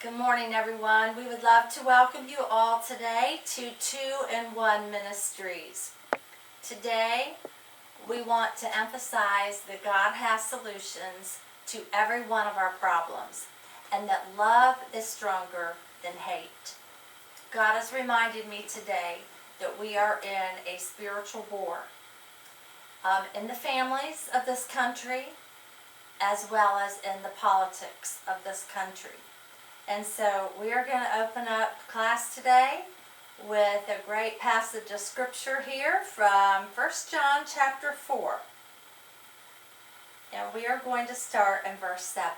Good morning, everyone. We would love to welcome you all today to 2n1 Ministries. Today, we want to emphasize that God has solutions to every one of our problems and that love is stronger than hate. God has reminded me today that we are in a spiritual war in the families of this country as well as in the politics of this country. And so we are going to open up class today with a great passage of scripture here from 1 John chapter 4. And we are going to start in verse 7.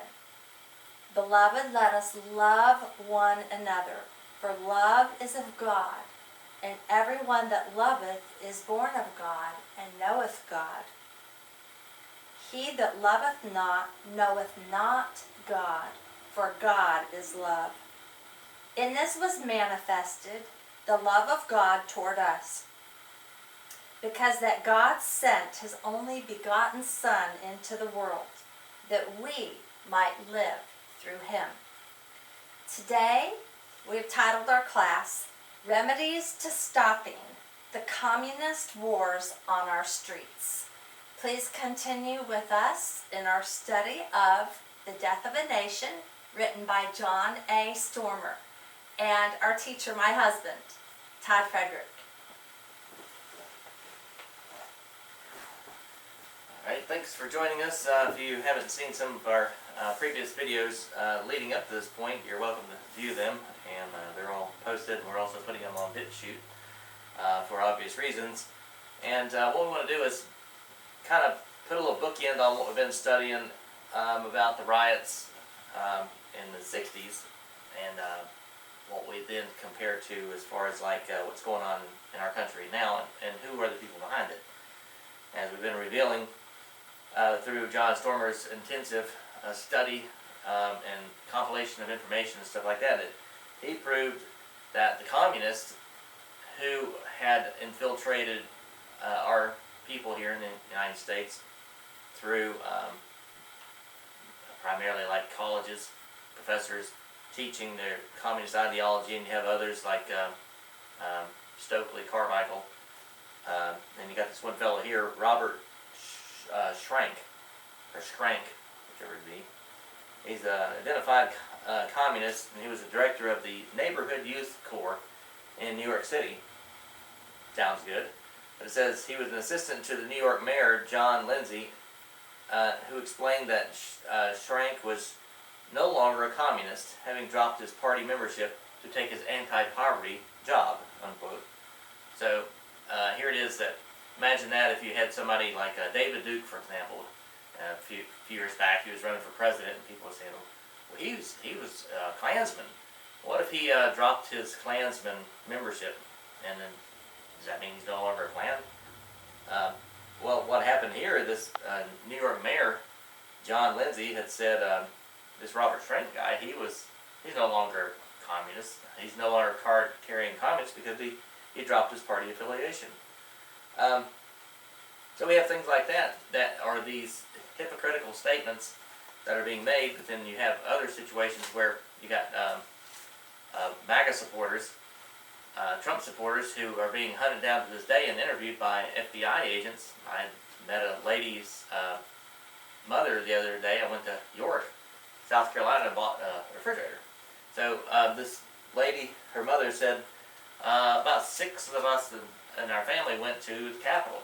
Beloved, let us love one another, for love is of God, and everyone that loveth is born of God, and knoweth God. He that loveth not knoweth not God, for God is love. In this was manifested the love of God toward us, because that God sent his only begotten Son into the world, that we might live through him. Today, we have titled our class, Remedies to Stopping the Communist Wars on Our Streets. Please continue with us in our study of The Death of a Nation, written by John A. Stormer, and our teacher, my husband, Todd Frederick. All right, thanks for joining us. If you haven't seen some of our previous videos leading up to this point, you're welcome to view them, and they're all posted, and we're also putting them on BitChute for obvious reasons. And what we want to do is kind of put a little bookend on what we've been studying about the riots in the 60s, and what we then compare to as far as what's going on in our country now, and who are the people behind it. As we've been revealing through John Stormer's intensive study and compilation of information and stuff like that, he proved that the communists who had infiltrated our people here in the United States through primarily like colleges, professors teaching their communist ideology, and you have others like Stokely Carmichael, and you got this one fellow here, Robert Schrank, whichever it be. He's an identified communist, and he was the director of the Neighborhood Youth Corps in New York City. Sounds good. But it says he was an assistant to the New York Mayor, John Lindsay, who explained that Schrank was no longer a communist, having dropped his party membership to take his anti-poverty job, unquote. So here it is that, imagine that if you had somebody like David Duke, for example, a few years back, he was running for president, and people were saying, well, he was a Klansman. What if he dropped his Klansman membership, and then does that mean he's no longer a Klan? Well, what happened here, this New York Mayor, John Lindsay, had said this Robert Schrank guy, he's no longer communist. He's no longer card-carrying communist because he dropped his party affiliation. So we have things like that are these hypocritical statements that are being made, but then you have other situations where you got MAGA supporters, Trump supporters who are being hunted down to this day and interviewed by FBI agents. I met a lady's mother the other day. I went to York, South Carolina, and bought a refrigerator. So this lady, her mother said, about 6 of us in our family went to the Capitol,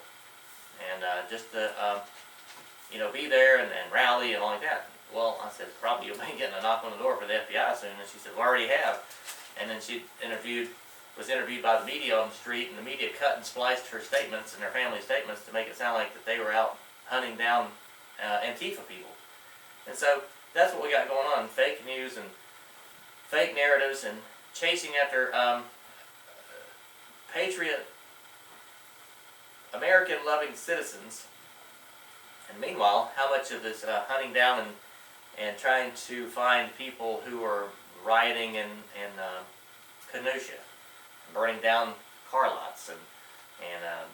and just to be there and rally and all like that. Well, I said, probably you'll be getting a knock on the door for the FBI soon. And she said, we already have. And then she was interviewed by the media on the street, and the media cut and spliced her statements and her family's statements to make it sound like that they were out hunting down Antifa people. And so that's what we got going on, fake news and fake narratives and chasing after patriot, American-loving citizens. And meanwhile, how much of this hunting down and trying to find people who are rioting in Kenosha, burning down car lots and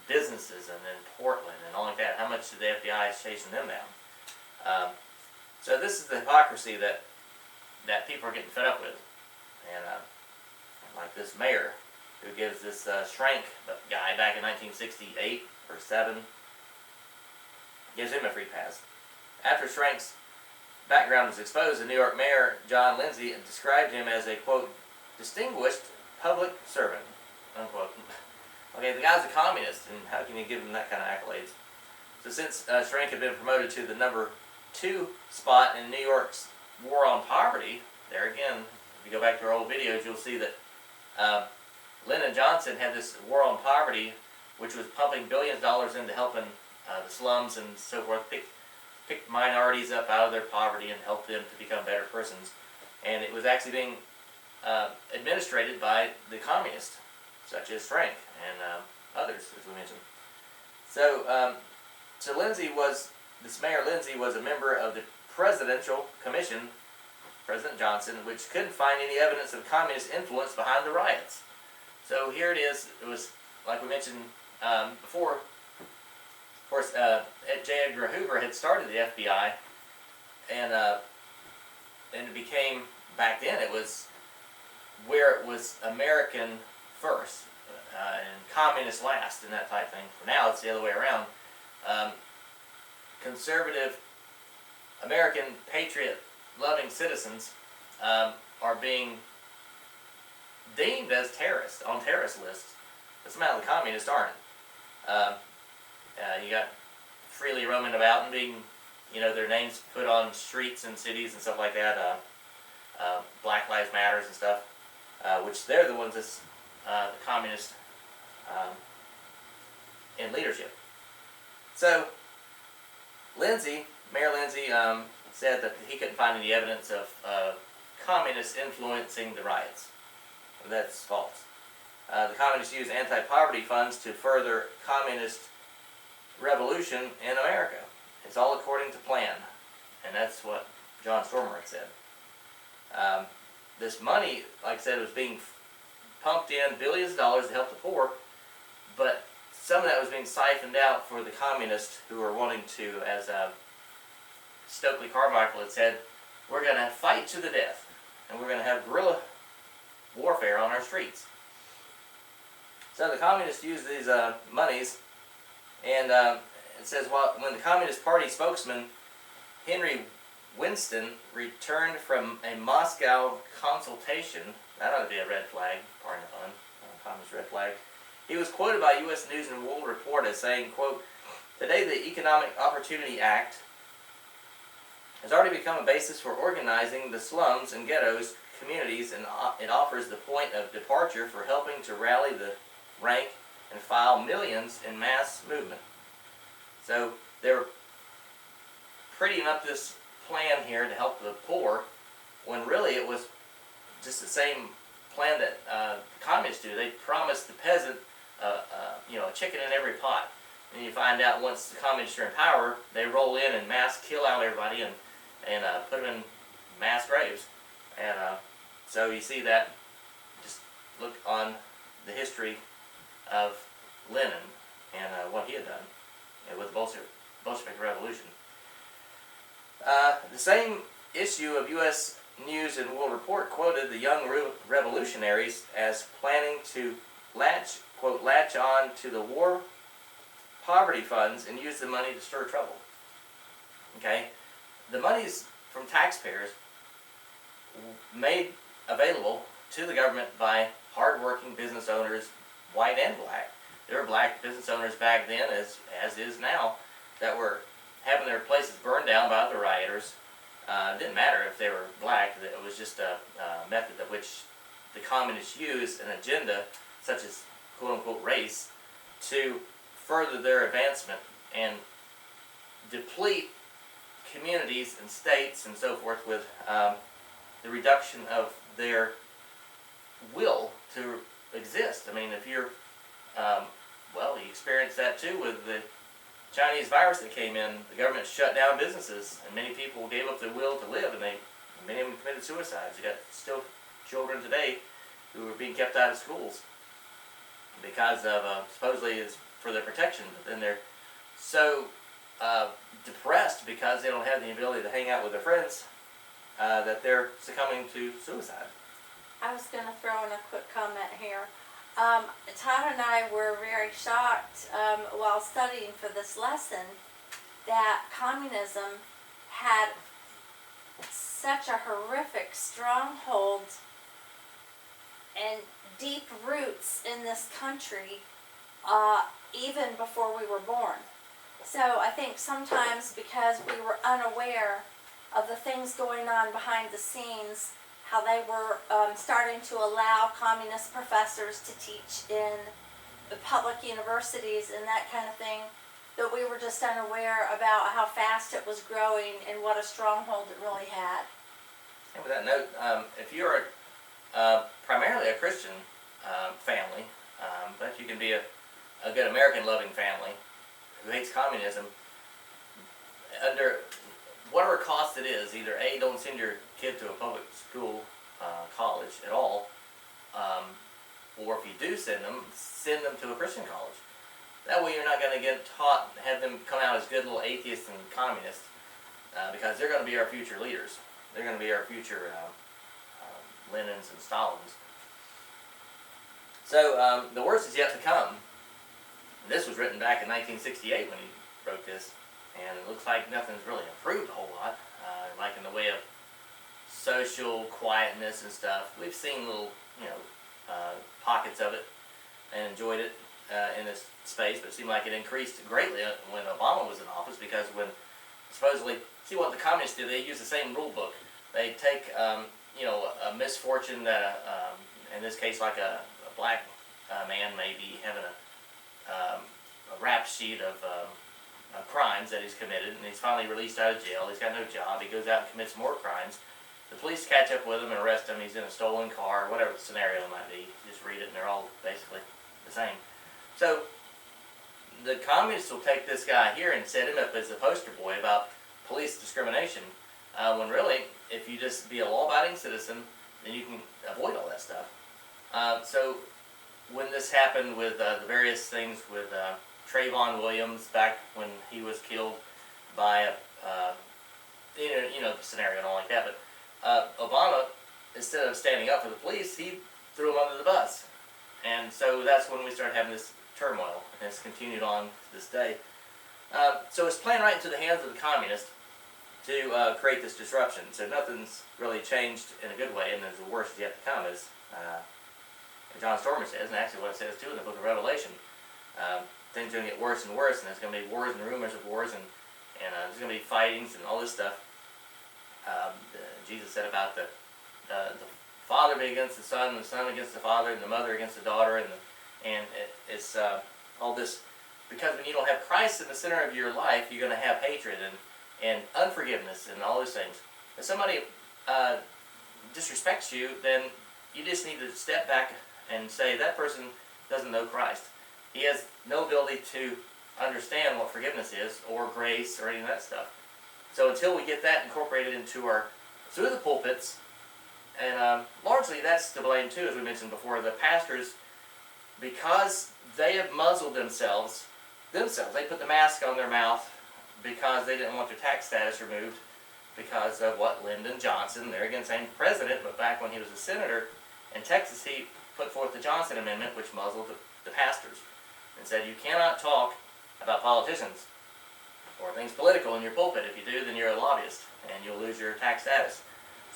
businesses and in Portland and all like that, how much the FBI is chasing them down. So this is the hypocrisy that people are getting fed up with. And like this mayor who gives this Schrank guy back in 1968 or 7, gives him a free pass. After Schrank's background was exposed, the New York mayor, John Lindsay, described him as a, quote, distinguished public servant, unquote. Okay, the guy's a communist, and how can you give him that kind of accolades? So since Schrank had been promoted to the number 2 spot in New York's war on poverty, there again, if you go back to our old videos, you'll see that Lyndon Johnson had this war on poverty, which was pumping billions of dollars into helping the slums and so forth, pick minorities up out of their poverty and help them to become better persons. And it was actually being administrated by the communists, such as Frank and others, as we mentioned. So, this Mayor Lindsay was a member of the Presidential Commission, President Johnson, which couldn't find any evidence of communist influence behind the riots. So here it is. It was, like we mentioned before, of course, J. Edgar Hoover had started the FBI, and it became, back then, it was where it was American first and communist last and that type thing. For now, it's the other way around. Conservative American patriot-loving citizens are being deemed as terrorists on terrorist lists, but somehow the communists aren't. You got freely roaming about and being, their names put on streets and cities and stuff like that. Black Lives Matters and stuff, which they're the ones that's the communist in leadership. So Mayor Lindsay said that he couldn't find any evidence of communists influencing the riots. That's false. The communists used anti-poverty funds to further communist revolution in America. It's all according to plan, and that's what John Stormer had said. This money, like I said, was being pumped in, billions of dollars to help the poor, but some of that was being siphoned out for the communists who were wanting to, as Stokely Carmichael had said, we're going to fight to the death, and we're going to have guerrilla warfare on our streets. So the communists used these monies, and it says, when the Communist Party spokesman Henry Winston returned from a Moscow consultation, that ought to be a red flag, pardon the pun, communist red flag. He was quoted by U.S. News and World Report as saying, quote, today the Economic Opportunity Act has already become a basis for organizing the slums and ghettos communities, and it offers the point of departure for helping to rally the rank and file millions in mass movement. So they were prettying up this plan here to help the poor, when really it was just the same plan that the communists do. They promised the peasant a chicken in every pot. And you find out once the communists are in power, they roll in and mass kill out everybody and put them in mass graves. And so you see that, just look on the history of Lenin and what he had done with the Bolshevik Revolution. The same issue of U.S. News and World Report quoted the young revolutionaries as planning to latch on to the war poverty funds and use the money to stir trouble. Okay? The money's from taxpayers made available to the government by hardworking business owners, white and black. There were black business owners back then, as is now, that were having their places burned down by the rioters. It didn't matter if they were black. It was just a method of which the communists used an agenda, such as quote-unquote race, to further their advancement and deplete communities and states and so forth with the reduction of their will to exist. I mean, if you're, you experienced that too with the Chinese virus that came in. The government shut down businesses, and many people gave up their will to live, and many of them committed suicides. You got still children today who are being kept out of schools because of supposedly it's for their protection, but then they're so depressed because they don't have the ability to hang out with their friends that they're succumbing to suicide. I was going to throw in a quick comment here. Todd and I were very shocked while studying for this lesson that communism had such a horrific stronghold and deep roots in this country even before we were born. So I think sometimes because we were unaware of the things going on behind the scenes, how they were starting to allow communist professors to teach in the public universities and that kind of thing, that we were just unaware about how fast it was growing and what a stronghold it really had. And with that note, if you're primarily a Christian family, but you can be a good American-loving family who hates communism, under whatever cost it is, either A, don't send your kid to a public school, college at all, or if you do send them to a Christian college. That way you're not going to get taught, have them come out as good little atheists and communists, because they're going to be our future leaders. They're going to be our future Lenins and Stalins. So the worst is yet to come. This was written back in 1968 when he wrote this, and it looks like nothing's really improved a whole lot, like in the way of social quietness and stuff. We've seen little, pockets of it and enjoyed it in this space, but it seemed like it increased greatly when Obama was in office, because when supposedly, see what the communists do, they use the same rule book. They take, a misfortune that, in this case, like a black man may be having a rap sheet of crimes that he's committed, and he's finally released out of jail. He's got no job. He goes out and commits more crimes. The police catch up with him and arrest him. He's in a stolen car, whatever the scenario might be. You just read it, and they're all basically the same. So the communists will take this guy here and set him up as the poster boy about police discrimination, when really, if you just be a law-abiding citizen, then you can avoid all that stuff. So when this happened with the various things with Trayvon Williams back when he was killed by the scenario and all like that, but Obama, instead of standing up for the police, he threw him under the bus. And so that's when we started having this turmoil, and it's continued on to this day. So it's playing right into the hands of the communists to create this disruption. So nothing's really changed in a good way, and the worst is yet to come, as John Stormer says, and actually what it says too in the book of Revelation. Things are going to get worse and worse, and there's going to be wars and rumors of wars, and there's going to be fightings and all this stuff. Jesus said about the father being against the son against the father, and the mother against the daughter, and it's all this, because when you don't have Christ in the center of your life, you're going to have hatred and unforgiveness and all those things. If somebody disrespects you, then you just need to step back and say that person doesn't know Christ. He has no ability to understand what forgiveness is, or grace, or any of that stuff. So until we get that incorporated into through the pulpits, and largely that's to blame too, as we mentioned before, the pastors, because they have muzzled themselves, they put the mask on their mouth because they didn't want their tax status removed because of what Lyndon Johnson, there again saying president, but back when he was a senator in Texas, he put forth the Johnson Amendment, which muzzled the pastors and said you cannot talk about politicians or things political in your pulpit. If you do, then you're a lobbyist and you'll lose your tax status.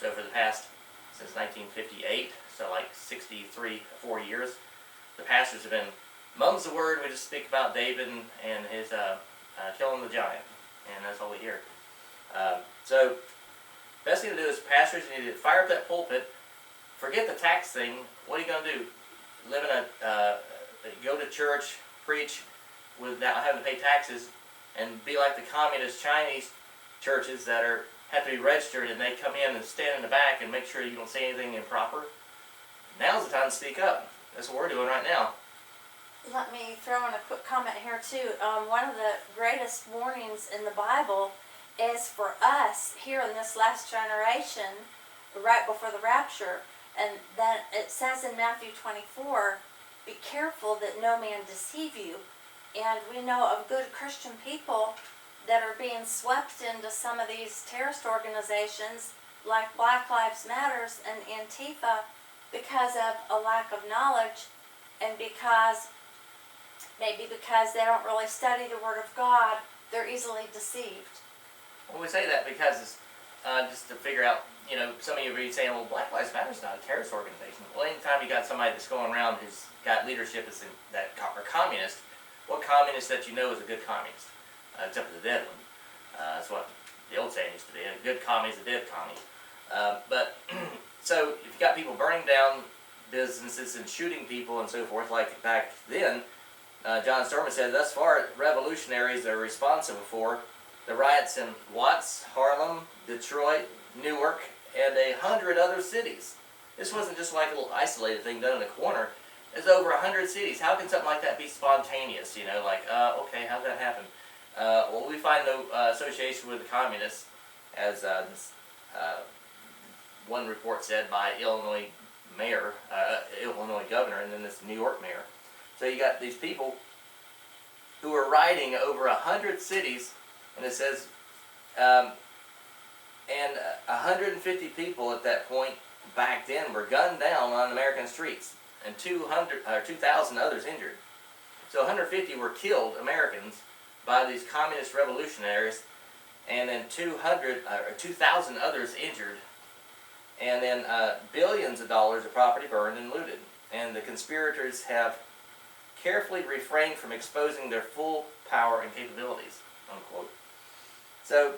So for the past, since 1958, so like 4 years, the pastors have been, mum's the word, we just speak about David and his killing the giant, and that's all we hear. So best thing to do is pastors, you need to fire up that pulpit, forget the tax thing. What are you going to do? Live in go to church, preach without having to pay taxes, and be like the communist Chinese churches that have to be registered, and they come in and stand in the back and make sure you don't say anything improper. Now's the time to speak up. That's what we're doing right now. Let me throw in a quick comment here too. One of the greatest warnings in the Bible is for us here in this last generation, right before the rapture. And then it says in Matthew 24, be careful that no man deceive you. And we know of good Christian people that are being swept into some of these terrorist organizations like Black Lives Matters and Antifa, because of a lack of knowledge, and maybe because they don't really study the Word of God, they're easily deceived. Well, we say that because it's, just to figure out, some of you are saying, well, Black Lives Matter is not a terrorist organization. Well, anytime you got somebody that's going around who's got leadership that are communist, what communist that you know is a good communist? Except for the dead one. That's what the old saying used to be. A good commie is a dead commie. But so if you got people burning down businesses and shooting people and so forth, like back then, John Stormer said, thus far, revolutionaries are responsible for the riots in Watts, Harlem, Detroit, Newark, and 100 other cities. This wasn't just like a little isolated thing done in a corner. There's over 100 cities. How can something like that be spontaneous? Okay, how'd that happen? Well, we find no association with the communists, as this one report said by Illinois governor, and then this New York mayor. So you got these people who are rioting over 100 cities, and it says, and 150 people at that point back then were gunned down on American streets, and 2,000 others injured. So 150 were killed Americans by these communist revolutionaries, and then 2,000 others injured, and then billions of dollars of property burned and looted. And the conspirators have carefully refrained from exposing their full power and capabilities, unquote. So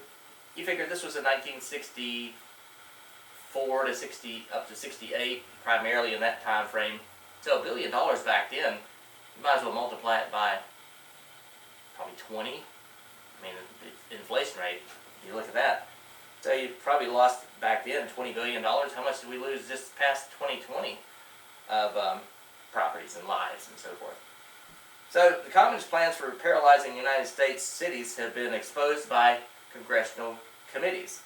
you figure this was in 1964 to 60 up to 68, primarily in that time frame. So $1 billion back then, you might as well multiply it by probably 20. I mean, the inflation rate, you look at that. So you probably lost back then $20 billion. How much did we lose just past 2020 of properties and lives and so forth? So the communist plans for paralyzing United States cities have been exposed by congressional committees.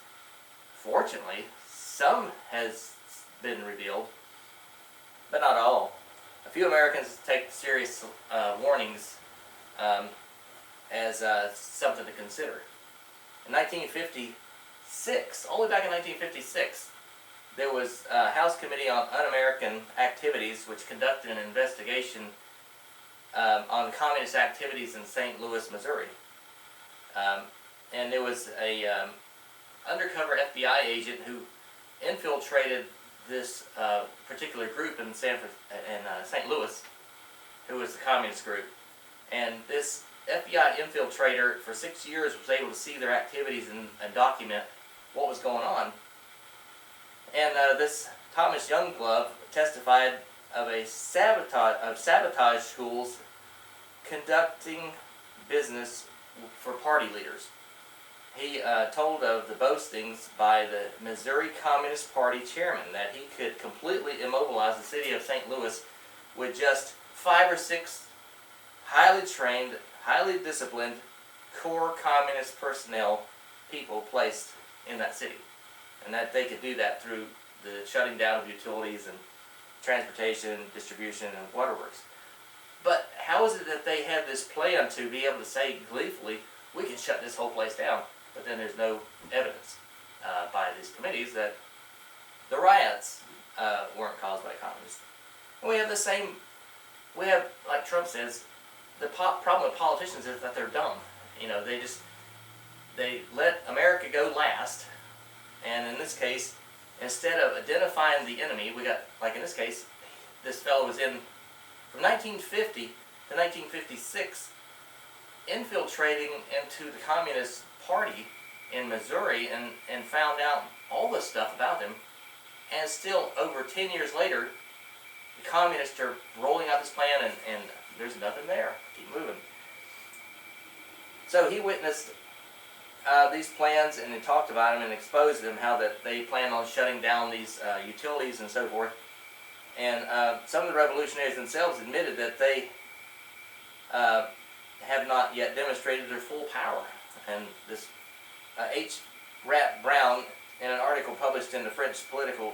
Fortunately, some has been revealed, but not all. A few Americans take serious warnings as something to consider. In 1956, all the way back in 1956, there was a House Committee on Un-American Activities which conducted an investigation on communist activities in St. Louis, Missouri. And there was a undercover FBI agent who infiltrated this particular group in St. Louis, who was the communist group. And this FBI infiltrator for 6 years was able to see their activities and document what was going on. And this Thomas Younglove testified of sabotage schools conducting business for party leaders. He told of the boastings by the Missouri Communist Party chairman that he could completely immobilize the city of St. Louis with just 5 or 6 highly trained, highly disciplined, core communist personnel people placed in that city. And that they could do that through the shutting down of utilities and transportation, distribution, and waterworks. But how is it that they had this plan to be able to say gleefully, we can shut this whole place down? But then there's no evidence by these committees that the riots weren't caused by communists. And we have, like Trump says, the problem with politicians is that they're dumb. They let America go last, and in this case, instead of identifying the enemy, we got, like in this case, this fellow was in, from 1950 to 1956, infiltrating into the Communist Party in Missouri and found out all this stuff about them, and still over 10 years later, the communists are rolling out this plan and there's nothing there. Keep moving. So he witnessed these plans and he talked about them and exposed them, how that they plan on shutting down these utilities and so forth. And some of the revolutionaries themselves admitted that they have not yet demonstrated their full power. And this H. Rat Brown, in an article published in the French Political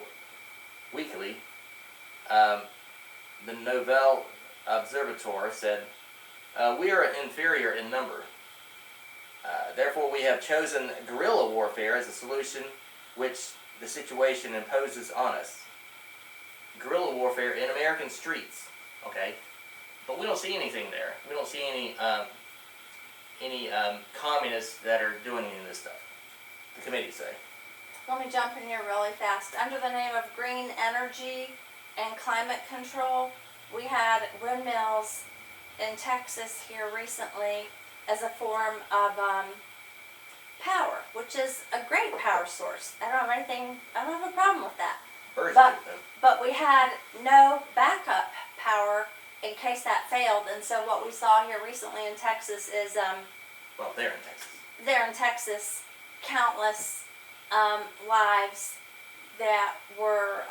Weekly, the Nouvelle Observateur said, "We are inferior in number. Therefore, we have chosen guerrilla warfare as a solution which the situation imposes on us. guerrilla warfare in American streets, okay? But we don't see anything there. We don't see any communists that are doing any of this stuff. The committee say. Let me jump in here really fast. Under the name of green energy and climate control, we had windmills in Texas here recently as a form of power, which is a great power source. I don't have a problem with that. But we had no backup power in case that failed, and so what we saw here recently in Texas is well, there in Texas, countless lives that were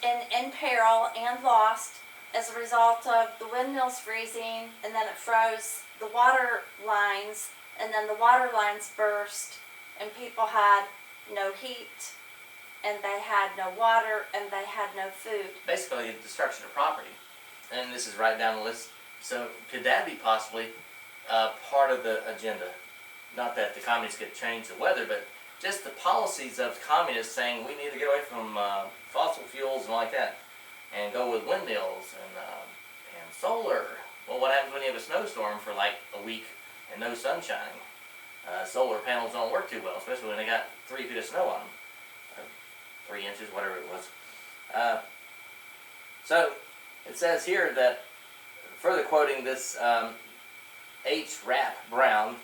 in peril and lost as a result of the windmills freezing, and then it froze the water lines, and then the water lines burst, and people had no heat, and they had no water, and they had no food. Basically, destruction of property. And this is right down the list. So could that be possibly part of the agenda? Not that the communists could change the weather, but just the policies of communists saying we need to get away from fossil fuels and all like that, and go with windmills and solar. Well, what happens when you have a snowstorm for like a week and no sun shining? Solar panels don't work too well, especially when they got 3 feet of snow on them, or 3 inches, whatever it was. So it says here that, further quoting this H. Rap Brown,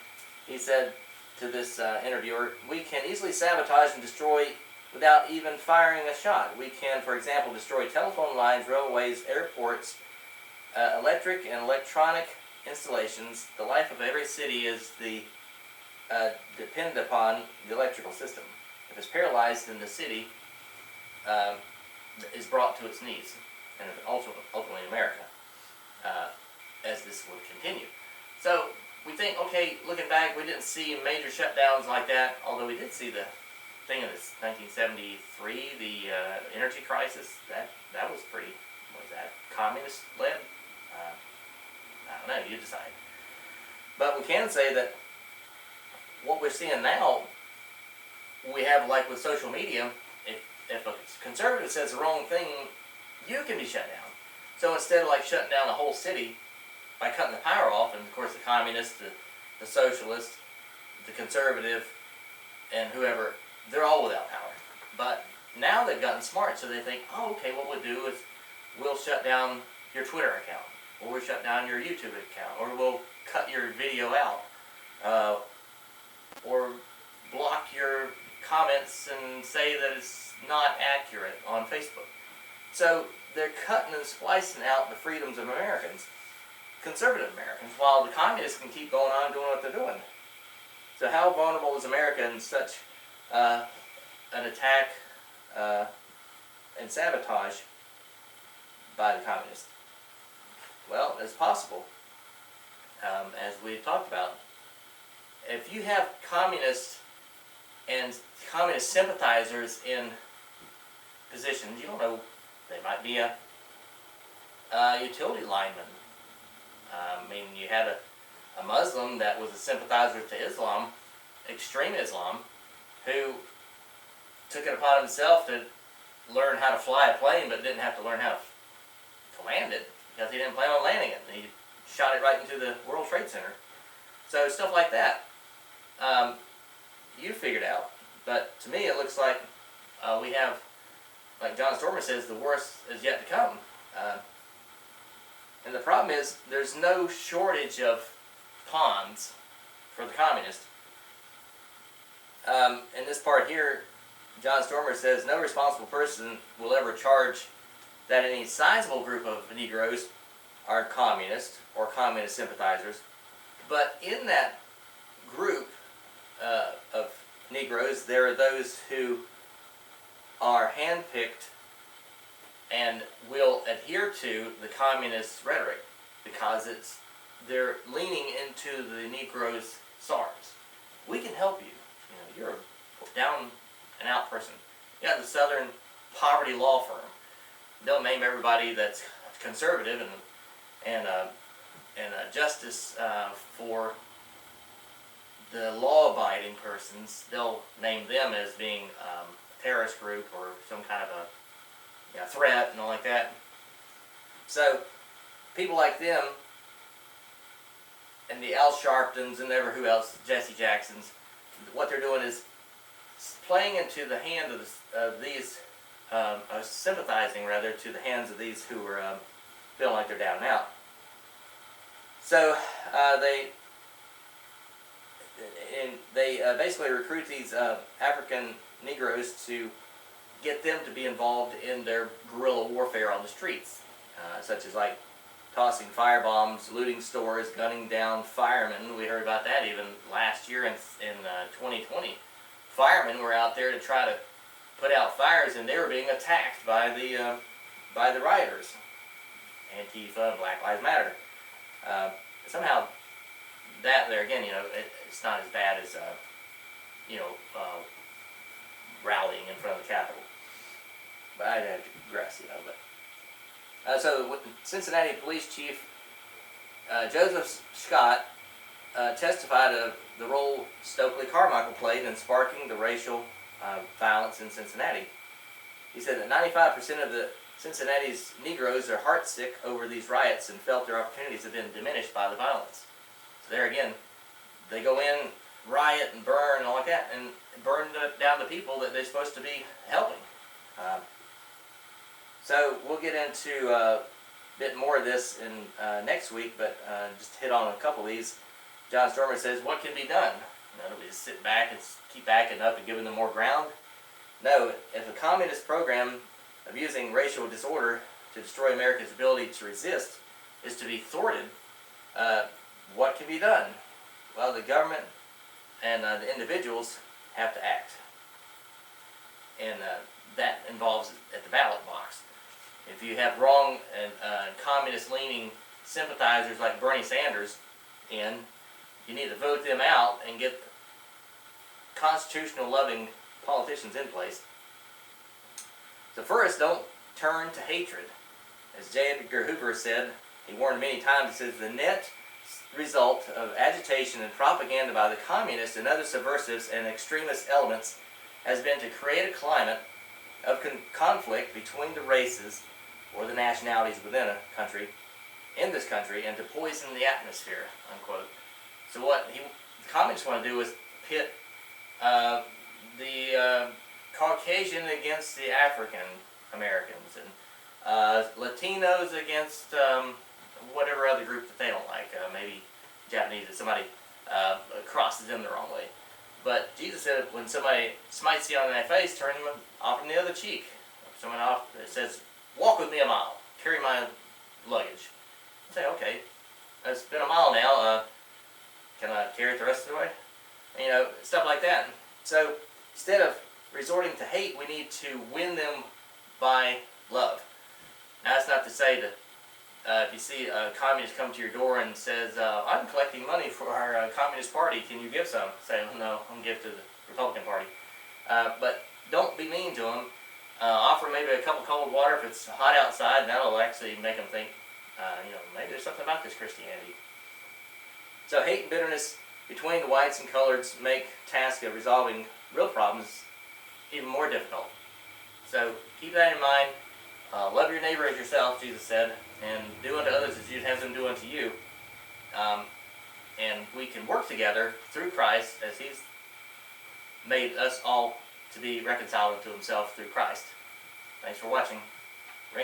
he said to this interviewer, "We can easily sabotage and destroy without even firing a shot. We can, for example, destroy telephone lines, railways, airports, electric and electronic installations. The life of every city is dependent upon the electrical system. If it's paralyzed, then the city is brought to its knees, and ultimately America, as this would continue." So we think, okay, looking back, we didn't see major shutdowns like that, although we did see the thing in 1973, the energy crisis. That was pretty, what was that, communist-led? I don't know, you decide. But we can say that what we're seeing now, we have, like with social media, if a conservative says the wrong thing, you can be shut down. So instead of like shutting down the whole city by cutting the power off, and of course the communists, the socialists, the conservative, and whoever, they're all without power. But now they've gotten smart, so they think, oh, okay, what we'll do is we'll shut down your Twitter account, or we'll shut down your YouTube account, or we'll cut your video out, or block your comments and say that it's not accurate on Facebook. So they're cutting and splicing out the freedoms of Americans, conservative Americans, while the communists can keep going on doing what they're doing. So how vulnerable is America in such an attack and sabotage by the communists? Well, it's possible. As we talked about, if you have communists and communist sympathizers in positions, you don't know, they might be a utility lineman. I mean, you had a Muslim that was a sympathizer to Islam, extreme Islam, who took it upon himself to learn how to fly a plane, but didn't have to learn how to land it, because he didn't plan on landing it. He shot it right into the World Trade Center. So stuff like that, you figured out. But to me, it looks like we have, like John Stormer says, the worst is yet to come. And the problem is, there's no shortage of pawns for the communists. In this part here, John Stormer says, no responsible person will ever charge that any sizable group of Negroes are communist or communist sympathizers. But in that group of Negroes, there are those who are handpicked and will adhere to the communist rhetoric, because they're leaning into the Negroes' SARS. We can help you. You know, you're a down and out person. You got the Southern Poverty Law Firm. They'll name everybody that's conservative and justice for the law-abiding persons. They'll name them as being a terrorist group or some kind of a threat and all like that. So people like them and the Al Sharptons and never who else, Jesse Jacksons, what they're doing is playing into the hand of these, sympathizing rather to the hands of these who are feeling like they're down and out. So they basically recruit these African Negroes to get them to be involved in their guerrilla warfare on the streets, such as like tossing firebombs, looting stores, gunning down firemen. We heard about that even last year in 2020. Firemen were out there to try to put out fires, and they were being attacked by the rioters, Antifa, Black Lives Matter. Somehow, that there again, it's not as bad as rallying in front of the Capitol. But I digress, But so Cincinnati Police Chief Joseph Scott testified of the role Stokely Carmichael played in sparking the racial violence in Cincinnati. He said that 95% of the Cincinnati's Negroes are heartsick over these riots and felt their opportunities have been diminished by the violence. So there again, they go in, riot and burn and all like that, and burn down the people that they're supposed to be helping. So we'll get into a bit more of this in next week, but just hit on a couple of these. John Stormer says, what can be done? Do we just sit back and keep backing up and giving them more ground? No, if a communist program of using racial disorder to destroy America's ability to resist is to be thwarted, what can be done? Well, the government and the individuals have to act. And that involves at the ballot box. If you have wrong and communist-leaning sympathizers like Bernie Sanders in, you need to vote them out and get constitutional-loving politicians in place. So first, don't turn to hatred. As J. Edgar Hoover said, he warned many times, he says, the net result of agitation and propaganda by the communists and other subversives and extremist elements has been to create a climate of conflict between the races or the nationalities within a country, in this country, and to poison the atmosphere, unquote. So what the communists want to do is pit the Caucasian against the African Americans, and Latinos against whatever other group that they don't like, maybe Japanese, if somebody crosses them the wrong way. But Jesus said when somebody smites you on the face, turn them off from the other cheek. If someone off that says, walk with me a mile, carry my luggage. I say, okay, it's been a mile now, can I carry it the rest of the way? And, stuff like that. So instead of resorting to hate, we need to win them by love. Now that's not to say that if you see a communist come to your door and says, I'm collecting money for our Communist Party, can you give some? Say, no, I'm going to give to the Republican Party. But don't be mean to them. Offer maybe a cup of cold water if it's hot outside, and that'll actually make them think, maybe there's something about this Christianity. So hate and bitterness between the whites and coloreds make task of resolving real problems even more difficult. So keep that in mind. Love your neighbor as yourself, Jesus said, and do unto others as you'd have them do unto you. And we can work together through Christ as He's made us all to be reconciled to Himself through Christ. Thanks for watching.